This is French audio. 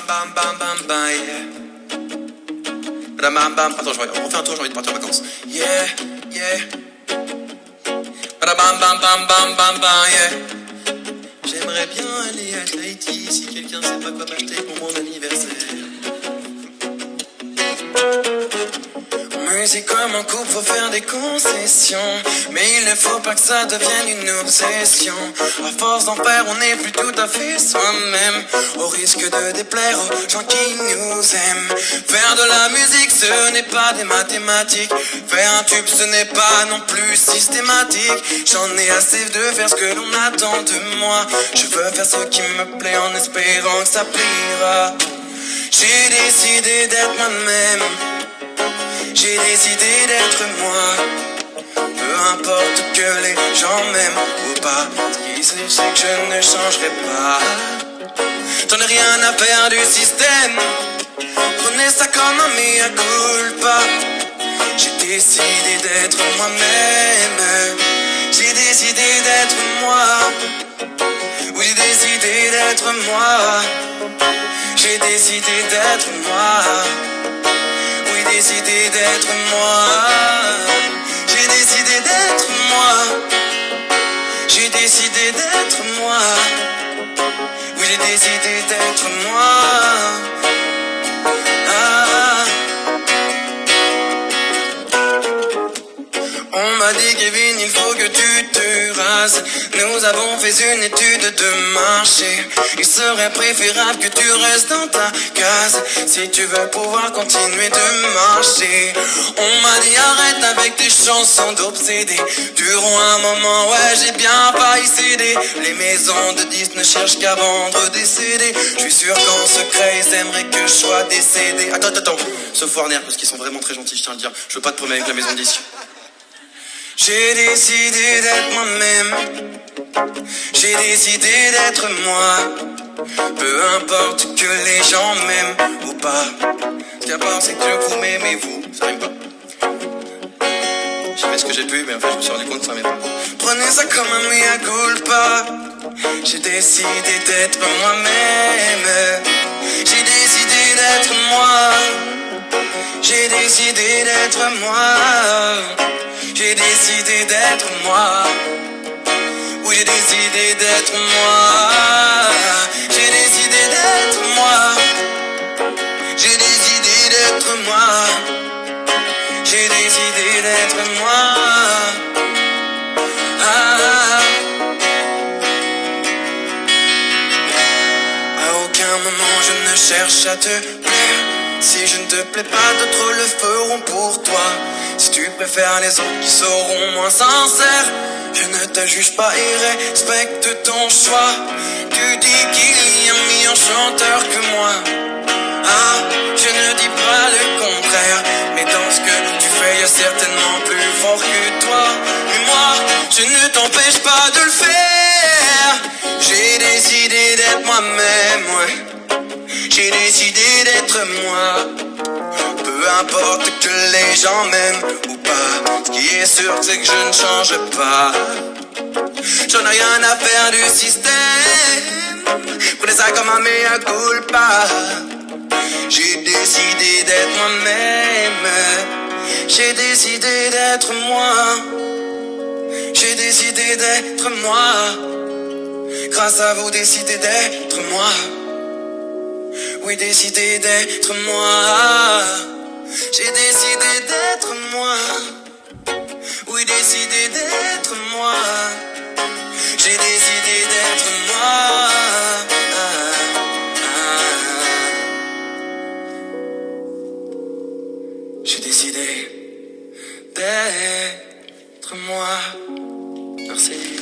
bam bam bam bam, yeah. Bam bam bam. Attends, on refait un tour, j'ai envie de partir en vacances. Yeah, yeah. Bam bam bam bam bam bam, yeah. J'aimerais bien aller à Tahiti si quelqu'un sait pas quoi m'acheter pour mon anniversaire. Musique comme un couple, faut faire des concessions. Mais il ne faut pas que ça devienne une obsession. À force d'en faire, on n'est plus tout à fait soi-même, au risque de déplaire aux gens qui nous aiment. Faire de la musique, ce n'est pas des mathématiques. Faire un tube, ce n'est pas non plus systématique. J'en ai assez de faire ce que l'on attend de moi. Je veux faire ce qui me plaît en espérant que ça plaira. J'ai décidé d'être moi-même. J'ai décidé d'être moi. Peu importe que les gens m'aiment ou pas, ce qui se sait que je ne changerai pas. J'en ai rien à faire du système. Prenez ça comme un mea culpa. J'ai décidé d'être moi-même. J'ai décidé d'être moi. Oui, j'ai décidé d'être moi. J'ai décidé d'être moi. J'ai décidé d'être moi. J'ai décidé d'être moi. J'ai décidé d'être moi. Oui, j'ai décidé d'être moi. Ah. On m'a dit Kevin, il faut que tu te rases. Nous avons fait une étude de marché. Il serait préférable que tu restes dans ta case si tu veux pouvoir continuer de marcher. On m'a dit arrête avec tes chansons d'obsédés. Durant un moment, ouais, j'ai bien failli céder. Les maisons de disques ne cherchent qu'à vendre des CD. Je suis sûr qu'en secret, ils aimeraient que je sois décédé. Attends, sauf Warner, parce qu'ils sont vraiment très gentils, je tiens à le dire. Je veux pas de problème avec la maison de disques. J'ai décidé d'être moi-même. J'ai décidé d'être moi. Peu importe que les gens m'aiment ou pas. Ce qui importe c'est que vous m'aimez vous. Ça rime pas. Je sais ce que j'ai pu, mais en fait je me suis rendu compte que ça m'aime pas. Prenez ça comme un mea culpa. J'ai décidé d'être moi-même. J'ai décidé d'être moi. J'ai décidé d'être moi. J'ai décidé d'être moi. Oui, j'ai décidé d'être moi. J'ai décidé d'être moi. J'ai décidé d'être moi. J'ai décidé d'être moi. Ah. À aucun moment je ne cherche à te plaire. Si je ne te plais pas, d'autres le feront pour toi. Si tu préfères les autres qui seront moins sincères, je ne te juge pas et respecte ton choix. Tu dis qu'il y a un meilleur chanteur que moi. Ah, je ne dis pas le contraire, mais dans ce que tu fais, il y a certainement plus fort que toi. Mais moi, je ne t'empêche pas de le faire. J'ai décidé d'être moi-même, ouais. J'ai décidé d'être moi. Peu importe que les gens m'aiment ou pas, ce qui est sûr c'est que je ne change pas. J'en ai rien à faire du système. Prenez ça comme un mea culpa. J'ai décidé d'être moi-même. J'ai décidé d'être moi. J'ai décidé d'être moi. Grâce à vous, décidez d'être moi. Oui, décidé d'être moi. J'ai décidé d'être moi. Oui, décidé d'être moi. J'ai décidé d'être moi. J'ai décidé d'être moi. Merci.